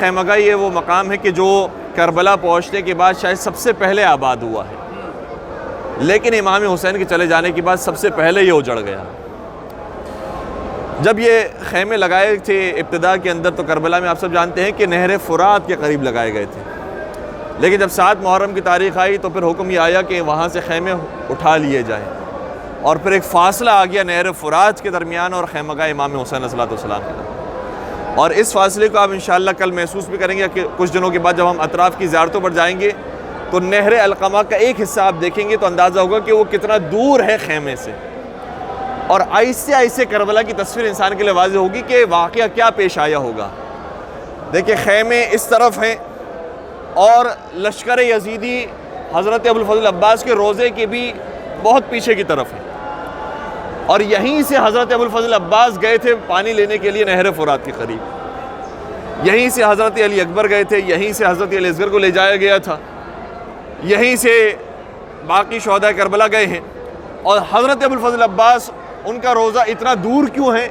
خیمگاہ یہ وہ مقام ہے کہ جو کربلا پہنچنے کے بعد شاید سب سے پہلے آباد ہوا ہے، لیکن امام حسین کے چلے جانے کے بعد سب سے پہلے یہ اجڑ گیا۔ جب یہ خیمے لگائے تھے ابتدا کے اندر تو کربلا میں آپ سب جانتے ہیں کہ نہر فرات کے قریب لگائے گئے تھے، لیکن جب 7 محرم کی تاریخ آئی تو پھر حکم یہ آیا کہ وہاں سے خیمے اٹھا لیے جائیں، اور پھر ایک فاصلہ آ گیا نہر فرات کے درمیان اور خیمگاہ امام حسین علیہ السلام کے درمیان، اور اس فاصلے کو آپ انشاءاللہ کل محسوس بھی کریں گے کہ کچھ دنوں کے بعد جب ہم اطراف کی زیارتوں پر جائیں گے تو نہر علقمہ کا ایک حصہ آپ دیکھیں گے تو اندازہ ہوگا کہ وہ کتنا دور ہے خیمے سے، اور ایسے ایسے کربلا کی تصویر انسان کے لیے واضح ہوگی کہ واقعہ کیا پیش آیا ہوگا۔ دیکھیں خیمے اس طرف ہیں اور لشکر یزیدی حضرت ابوالفضل عباس کے روضے کے بھی بہت پیچھے کی طرف ہے، اور یہیں سے حضرت ابوالفضل عباس گئے تھے پانی لینے کے لیے نہر فرات کے قریب، یہیں سے حضرت علی اکبر گئے تھے، یہیں سے حضرت علی اصغر کو لے جایا گیا تھا، یہیں سے باقی شہداء کربلا گئے ہیں، اور حضرت ابوالفضل عباس ان کا روضہ اتنا دور کیوں ہے؟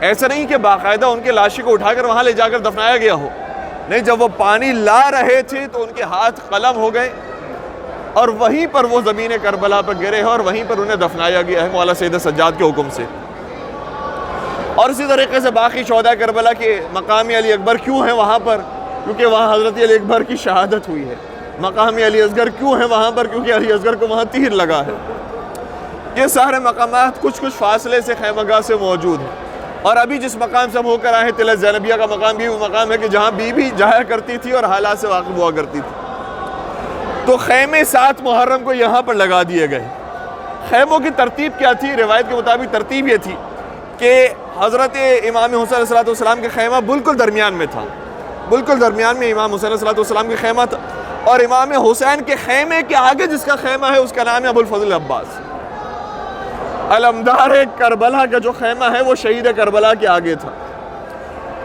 ایسا نہیں کہ باقاعدہ ان کے لاشیں کو اٹھا کر وہاں لے جا کر دفنایا گیا ہو، نہیں، جب وہ پانی لا رہے تھے تو ان کے ہاتھ قلم ہو گئے اور وہیں پر وہ زمین کربلا پر گرے ہیں اور وہیں پر انہیں دفنایا گیا ہے مولا سید سجاد کے حکم سے۔ اور اسی طریقے سے باقی شہداء کربلا کے مقام علی اکبر کیوں ہیں وہاں پر؟ کیونکہ وہاں حضرت علی اکبر کی شہادت ہوئی ہے۔ مقام علی اصغر کیوں ہیں وہاں پر؟ کیونکہ علی اصغر کو وہاں تیر لگا ہے۔ یہ سارے مقامات کچھ فاصلے سے خیمگاہ سے موجود ہیں، اور ابھی جس مقام سے ہم ہو کر آئے ہیں تلہ زینبیہ کا مقام بھی وہ مقام ہے کہ جہاں بی بی جایا کرتی تھی اور حالات سے واقف ہوا کرتی تھی۔ تو خیمے 7 محرم کو یہاں پر لگا دیے گئے۔ خیموں کی ترتیب کیا تھی؟ روایت کے مطابق ترتیب یہ تھی کہ حضرت امام حسین علیہ السلام کے خیمہ بالکل درمیان میں تھا، بالکل درمیان میں امام حسین علیہ السلام کے خیمہ تھا، اور امام حسین کے خیمے کے آگے جس کا خیمہ ہے اس کا نام ہے ابوالفضل عباس۔ علمدار کربلا کا جو خیمہ ہے وہ شہید کربلا کے آگے تھا،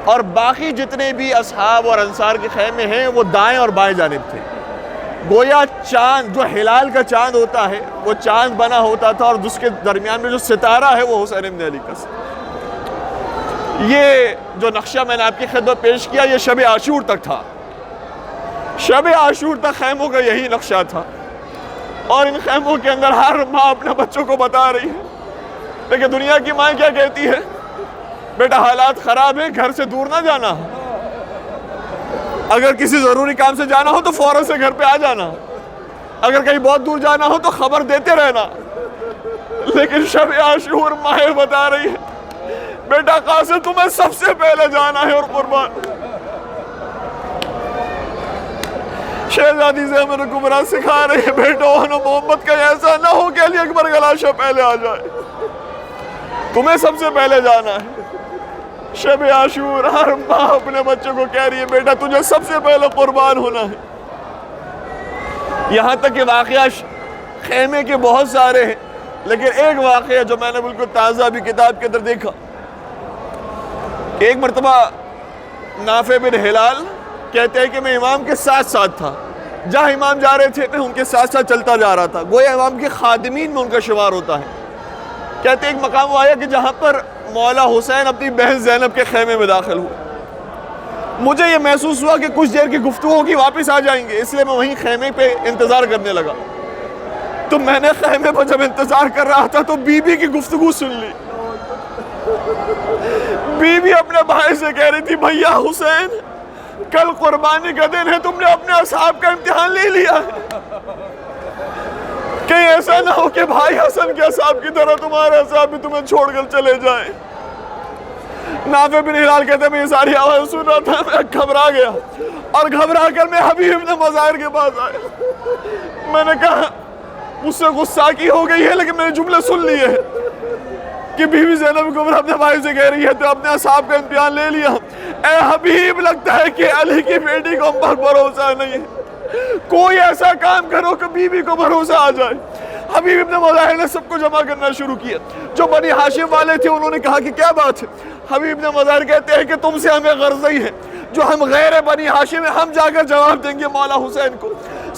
اور باقی جتنے بھی اصحاب اور انصار کے خیمے ہیں وہ دائیں اور بائیں جانب تھے۔ گویا چاند جو ہلال کا چاند ہوتا ہے وہ چاند بنا ہوتا تھا، اور جس کے درمیان میں جو ستارہ ہے وہ حسین بن علی کا۔ یہ جو نقشہ میں نے آپ کی خدمت پیش کیا یہ شب عاشور تک تھا، شب عاشور تک خیموں کا یہی نقشہ تھا، اور ان خیموں کے اندر ہر ماں اپنے بچوں کو بتا رہی ہے۔ لیکن دنیا کی ماں کیا کہتی ہے؟ بیٹا حالات خراب ہیں، گھر سے دور نہ جانا، اگر کسی ضروری کام سے جانا ہو تو فوراً سے گھر پہ آ جانا، اگر کہیں بہت دور جانا ہو تو خبر دیتے رہنا۔ لیکن شب عاشور ماں بتا رہی ہے بیٹا قاسم تمہیں سب سے پہلے جانا ہے اور قربان۔ شہزادی زینب کبریٰ سکھا رہے ہیں بیٹو محمد کا ایسا نہ ہو کہ علی اکبر کا لاشا پہلے آ جائے، تمہیں سب سے پہلے جانا ہے۔ شب عاشور ہر ماں اپنے بچوں کو کہہ رہی ہے بیٹا تجھے سب سے پہلے قربان ہونا ہے۔ یہاں تک کہ واقعہ خیمے کے بہت سارے ہیں، لیکن ایک واقعہ جو میں نے بالکل تازہ ابھی کتاب کے اندر دیکھا، ایک مرتبہ نافع بن ہلال کہتے ہیں کہ میں امام کے ساتھ ساتھ تھا، جہاں امام جا رہے تھے میں ان کے ساتھ ساتھ چلتا جا رہا تھا، گویا امام کے خادمین میں ان کا شمار ہوتا ہے۔ کہتے ہیں ایک مقام وہ آیا کہ جہاں پر مولا حسین اپنی بہن زینب کے خیمے میں داخل ہوئے، مجھے یہ محسوس ہوا کہ کچھ دیر کی گفتگو کی واپس آ جائیں گے، اس لیے میں وہیں خیمے پہ انتظار کرنے لگا۔ تو میں نے خیمے پر جب انتظار کر رہا تھا تو بی بی کی گفتگو سن لی۔ بی بی اپنے بھائی سے کہہ رہی تھی بھیا حسین کل قربانی کا دن ہے، تم نے اپنے اصحاب کا امتحان لے لیا ہے، کہیں ایسا نہ ہو کہ بھائی حسن کے اصحاب کی طرح تمہارے اصحاب بھی تمہیں چھوڑ کر چلے جائیں۔ نافع بن ہلال کہتے ہیں میں یہ ساری آواز سن رہا تھا، میں گھبرا گیا، اور گھبرا کر میں حبیب ابن مظاہر کے پاس آیا۔ میں نے کہا مجھ سے غصہ کی ہو گئی ہے لیکن میں نے جملے سن لیے ہیں کہ بی بی زینب کبریٰ اپنے بھائی سے کہہ رہی ہے تو اپنے اصحاب کا امتحان لے لیا۔ اے حبیب لگتا ہے کہ علی کی بیٹی کو ہم پر بھروسہ نہیں ہے، کوئی ایسا کام کرو کہ بی بی کو بھروسہ آ جائے۔ حبیب ابن مظاہر نے سب کو جمع کرنا شروع کیا، جو بنی ہاشم والے تھے انہوں نے کہا کہ کیا بات ہے؟ حبیب ابن مظاہر کہتے ہیں کہ تم سے ہمیں غرض ہی ہے، جو ہم غیر بنی ہاشم ہیں ہم جا کر جواب دیں گے مولا حسین کو۔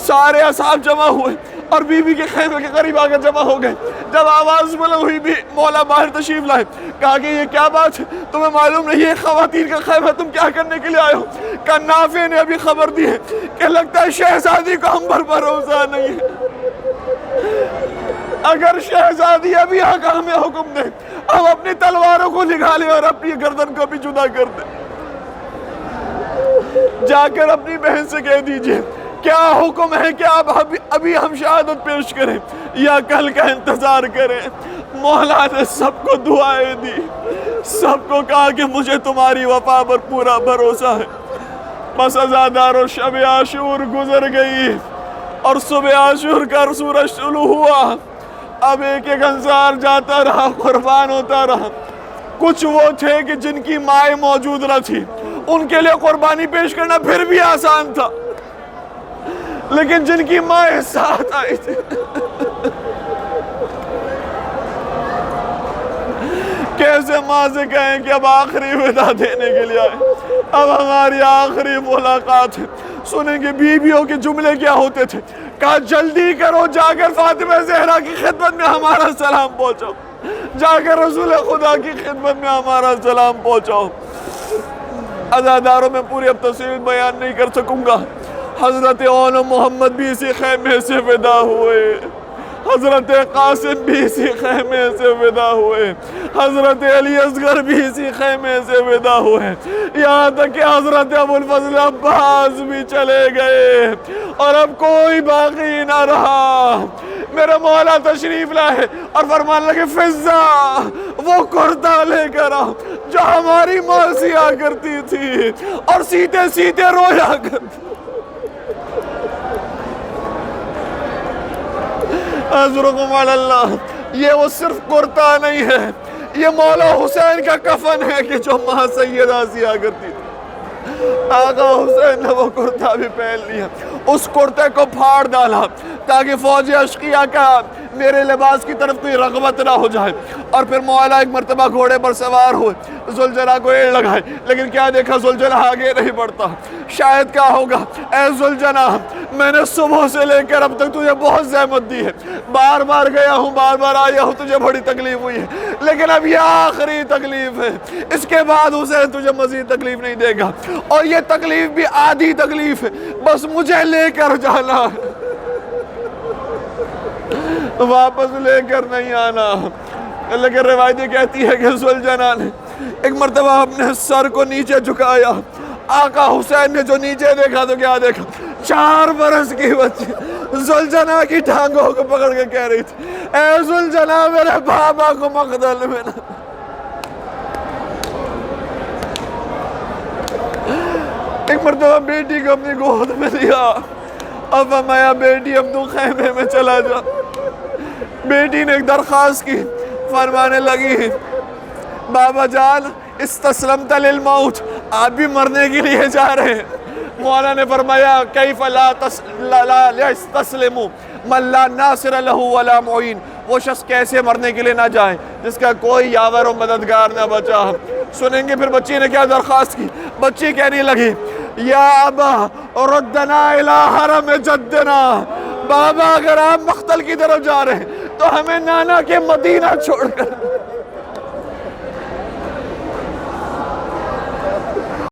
سارے اصحاب جمع ہوئے، اور بیوی کے خیمے کے قریب آ کر جمع ہو گئے. جب آواز بلند ہوئی بھی مولا باہر تشریف لائے. کہا کہ یہ کیا بات ہے, تمہیں معلوم نہیں یہ خواتین کا خیمہ, تم کیا کرنے کے لیے آئے ہو؟ کہا نافع نے ابھی خبر دی ہے کہ لگتا ہے شہزادی کو ہم پر بھروسہ نہیں ہے. اگر شہزادی ابھی آقا ہمیں حکم دے ہم اپنی تلواروں کو نکھا لیں اور اپنی گردن کو بھی جدا کر دیں. جا کر اپنی بہن سے کہہ دیجئے کیا حکم ہے کہ آپ ابھی ہم شہادت پیش کریں یا کل کا انتظار کریں. مولا نے سب کو دعائیں دی, سب کو کہا کہ مجھے تمہاری وفا پر پورا بھروسہ ہے. بس عزادارو شب عاشور گزر گئی اور صبح عاشور کا سورج شروع ہوا. اب ایک ایک انصار جاتا رہا, قربان ہوتا رہا. کچھ وہ تھے کہ جن کی مائیں موجود نہ تھی, ان کے لیے قربانی پیش کرنا پھر بھی آسان تھا, لیکن جن کی مائیں ساتھ آئی تھی کیسے ماں سے کہیں کہ اب آخری ودا دینے کے لیے آئے, اب ہماری آخری ملاقات ہے. سنیں گے بیویوں کے جملے کیا ہوتے تھے. کہا جلدی کرو, جا کر فاطمہ زہرا کی خدمت میں ہمارا سلام پہنچاؤ, جا کر رسول خدا کی خدمت میں ہمارا سلام پہنچاؤ. عزاداروں میں پوری اب تفصیل بیان نہیں کر سکوں گا. حضرت اون محمد بھی اسی خیمے سے ودا ہوئے, حضرت قاسم بھی اسی خیمے سے ودا ہوئے, حضرت علی اصغر بھی اسی خیمے سے ودا ہوئے, یہاں تک کہ حضرت ابو الفضل عباس بھی چلے گئے اور اب کوئی باقی نہ رہا. میرے مولا تشریف لائے اور فرمان لگے فضہ وہ کرتا لے کر آؤ جو ہماری ماں سیا کرتی تھی اور سیتے سیتے رویا کرتی. عذرکم علی اللہ, یہ وہ صرف کرتا نہیں ہے, یہ مولا حسین کا کفن ہے کہ جو ماں سیدہ سیا کرتی تھی. آقا حسین نے وہ کرتا بھی پہن لیا, اس کرتے کو پھاڑ ڈالا تاکہ فوج اشقیہ کا میرے لباس کی طرف کوئی رغبت نہ ہو جائے. اور پھر مولا ایک مرتبہ گھوڑے پر سوار ہوئے, زلجلہ کو ایڑ لگائے, لیکن کیا دیکھا زلجلہ آگے نہیں بڑھتا. شاید کہا ہوگا اے زلجلہ میں نے صبح سے لے کر اب تک تجھے بہت زحمت دی ہے, بار بار گیا ہوں, بار بار آیا ہوں, تجھے بڑی تکلیف ہوئی ہے, لیکن اب یہ آخری تکلیف ہے, اس کے بعد حسین تجھے مزید تکلیف نہیں دے گا, اور یہ تکلیف بھی آدھی تکلیف ہے, بس مجھے لے کر جانا, واپس لے کر نہیں آنا. لیکن روایتیں کہتی ہے کہ زلجنہ نے ایک مرتبہ اپنے سر کو نیچے جھکایا. آقا حسین نے جو نیچے دیکھا تو کیا دیکھا, 4 برس کی بچی زلجنہ کی ٹانگوں کو پکڑ کے کہہ رہی تھی اے زلجنہ میرے بابا کو مقتل میں نہ. ایک مرتبہ بیٹی کو اپنی گود میں لیا اور فرمایا بیٹی اب تو خیمے میں چلا جا. بیٹی نے ایک درخواست کی, فرمانے لگی بابا جان استسلمت للموت, آپ بھی مرنے کے لیے جا رہے ہیں. مولا نے فرمایا کیف لا یستسلموا من لا ناصر له ولا معین, وہ شخص کیسے مرنے کے لیے نہ جائے جس کا کوئی یاور و مددگار نہ بچا. سنیں گے پھر بچی نے کیا درخواست کی. بچی کہنے لگی یا ابا ردنا الى حرم جدنا, بابا اگر آپ مقتل کی طرف جا رہے ہیں تو ہمیں نانا کے مدینہ چھوڑ کر